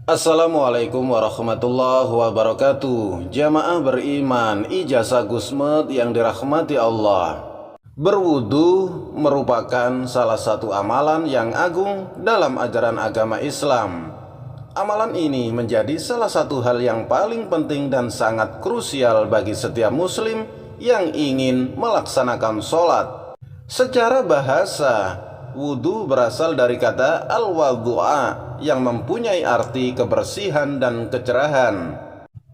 Assalamualaikum warahmatullahi wabarakatuh. Jamaah beriman, ijazah Gusmed yang dirahmati Allah. Berwudu merupakan salah satu amalan yang agung dalam ajaran agama Islam. Amalan ini menjadi salah satu hal yang paling penting dan sangat krusial bagi setiap muslim yang ingin melaksanakan sholat. Secara bahasa, wudu berasal dari kata al-wadhu'a yang mempunyai arti kebersihan dan kecerahan.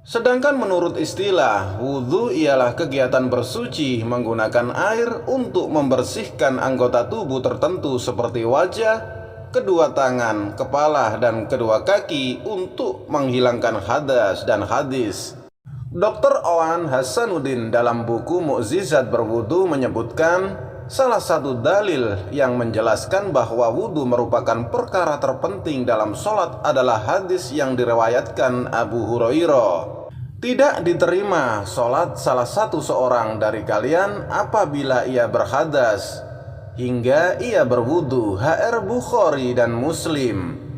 Sedangkan menurut istilah, wudu ialah kegiatan bersuci menggunakan air untuk membersihkan anggota tubuh tertentu seperti wajah, kedua tangan, kepala, dan kedua kaki untuk menghilangkan hadas dan hadis. Dr. Owan Hasanuddin dalam buku Mukjizat Berwudu menyebutkan salah satu dalil yang menjelaskan bahwa wudu merupakan perkara terpenting dalam sholat adalah hadis yang diriwayatkan Abu Hurairah. Tidak diterima sholat salah satu seorang dari kalian apabila ia berhadas hingga ia berwudu. HR Bukhari dan Muslim.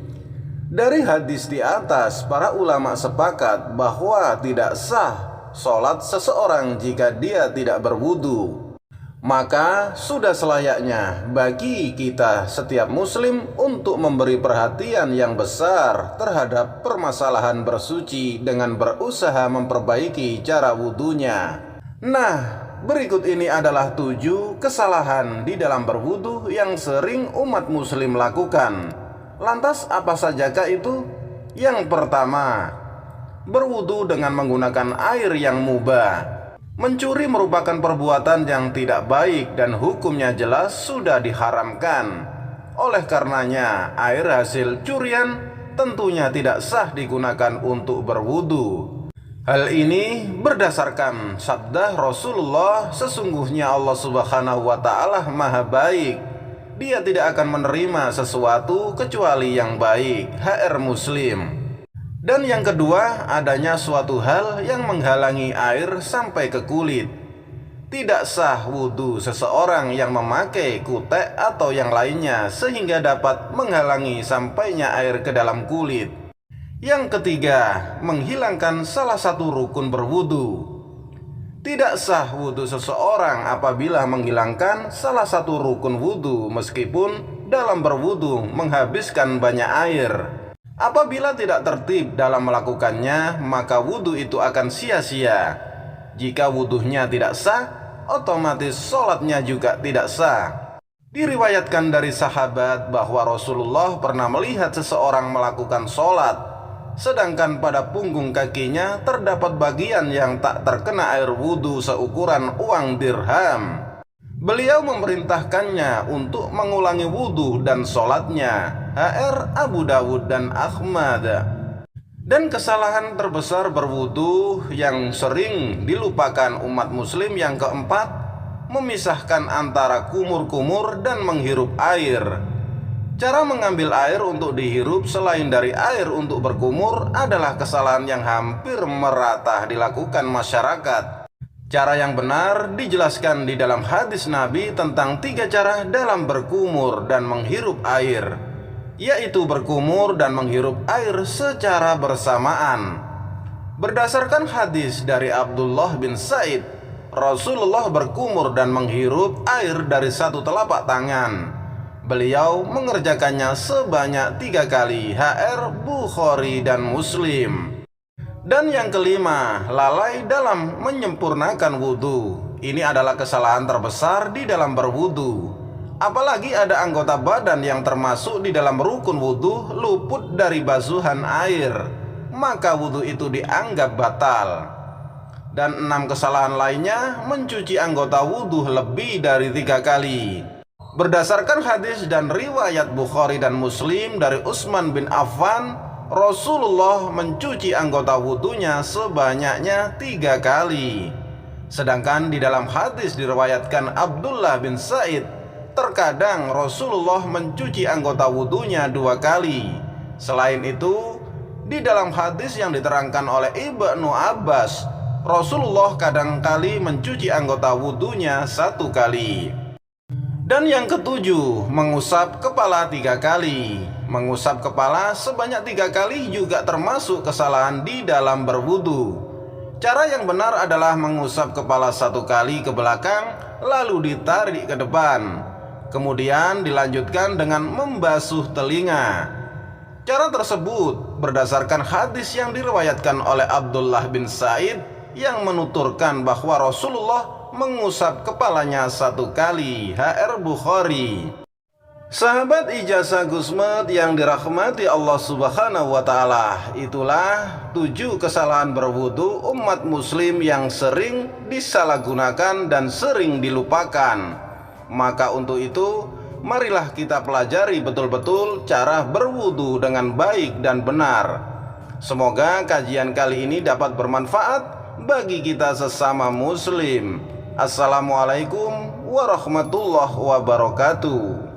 Dari hadis di atas, para ulama sepakat bahwa tidak sah sholat seseorang jika dia tidak berwudu. Maka sudah selayaknya bagi kita setiap muslim untuk memberi perhatian yang besar terhadap permasalahan bersuci dengan berusaha memperbaiki cara wudunya. Nah, berikut ini adalah 7 kesalahan di dalam berwudu yang sering umat muslim lakukan. Lantas apa sajakah itu? Yang pertama, berwudu dengan menggunakan air yang mubah. Mencuri merupakan perbuatan yang tidak baik dan hukumnya jelas sudah diharamkan. Oleh karenanya, air hasil curian tentunya tidak sah digunakan untuk berwudu. Hal ini berdasarkan sabda Rasulullah, sesungguhnya Allah Subhanahu wa Ta'ala Maha Baik. Dia tidak akan menerima sesuatu kecuali yang baik. HR Muslim. Dan yang kedua, adanya suatu hal yang menghalangi air sampai ke kulit. Tidak sah wudu seseorang yang memakai kutek atau yang lainnya sehingga dapat menghalangi sampainya air ke dalam kulit. Yang ketiga, menghilangkan salah satu rukun berwudu. Tidak sah wudu seseorang apabila menghilangkan salah satu rukun wudu meskipun dalam berwudu menghabiskan banyak air. Apabila tidak tertib dalam melakukannya, maka wudu itu akan sia-sia. Jika wudunya tidak sah, otomatis sholatnya juga tidak sah. Diriwayatkan dari sahabat bahwa Rasulullah pernah melihat seseorang melakukan sholat, sedangkan pada punggung kakinya terdapat bagian yang tak terkena air wudu seukuran uang dirham. Beliau memerintahkannya untuk mengulangi wudu dan sholatnya. HR Abu Dawud dan Ahmad. Dan kesalahan terbesar berwudu yang sering dilupakan umat muslim yang keempat, memisahkan antara kumur-kumur dan menghirup air. Cara mengambil air untuk dihirup selain dari air untuk berkumur adalah kesalahan yang hampir merata dilakukan masyarakat. Cara yang benar dijelaskan di dalam hadis Nabi tentang 3 cara dalam berkumur dan menghirup air, yaitu berkumur dan menghirup air secara bersamaan. Berdasarkan hadis dari Abdullah bin Said, Rasulullah berkumur dan menghirup air dari satu telapak tangan. Beliau mengerjakannya sebanyak 3 kali. HR Bukhari dan Muslim. Dan yang kelima, lalai dalam menyempurnakan wudu. Ini adalah kesalahan terbesar di dalam berwudu. Apalagi ada anggota badan yang termasuk di dalam rukun wudu luput dari basuhan air, maka wudu itu dianggap batal. Dan 6 kesalahan lainnya, mencuci anggota wudu lebih dari 3 kali. Berdasarkan hadis dan riwayat Bukhari dan Muslim dari Utsman bin Affan, Rasulullah mencuci anggota wudunya sebanyaknya 3 kali. Sedangkan di dalam hadis diriwayatkan Abdullah bin Said, terkadang Rasulullah mencuci anggota wudunya 2 kali. Selain itu, di dalam hadis yang diterangkan oleh Ibnu Abbas, Rasulullah kadangkali mencuci anggota wudhunya 1 kali. Dan yang ketujuh, mengusap kepala 3 kali. Mengusap kepala sebanyak 3 kali juga termasuk kesalahan di dalam berwudhu. Cara yang benar adalah mengusap kepala 1 kali ke belakang, lalu ditarik ke depan. Kemudian dilanjutkan dengan membasuh telinga. Cara tersebut berdasarkan hadis yang diriwayatkan oleh Abdullah bin Sa'id yang menuturkan bahwa Rasulullah mengusap kepalanya 1 kali. HR Bukhari. Sahabat ijazah Gusmed yang dirahmati Allah Subhanahu wa Ta'ala, itulah 7 kesalahan berwudu umat muslim yang sering disalahgunakan dan sering dilupakan. Maka untuk itu, marilah kita pelajari betul-betul cara berwudu dengan baik dan benar. Semoga kajian kali ini dapat bermanfaat bagi kita sesama muslim. Assalamualaikum warahmatullahi wabarakatuh.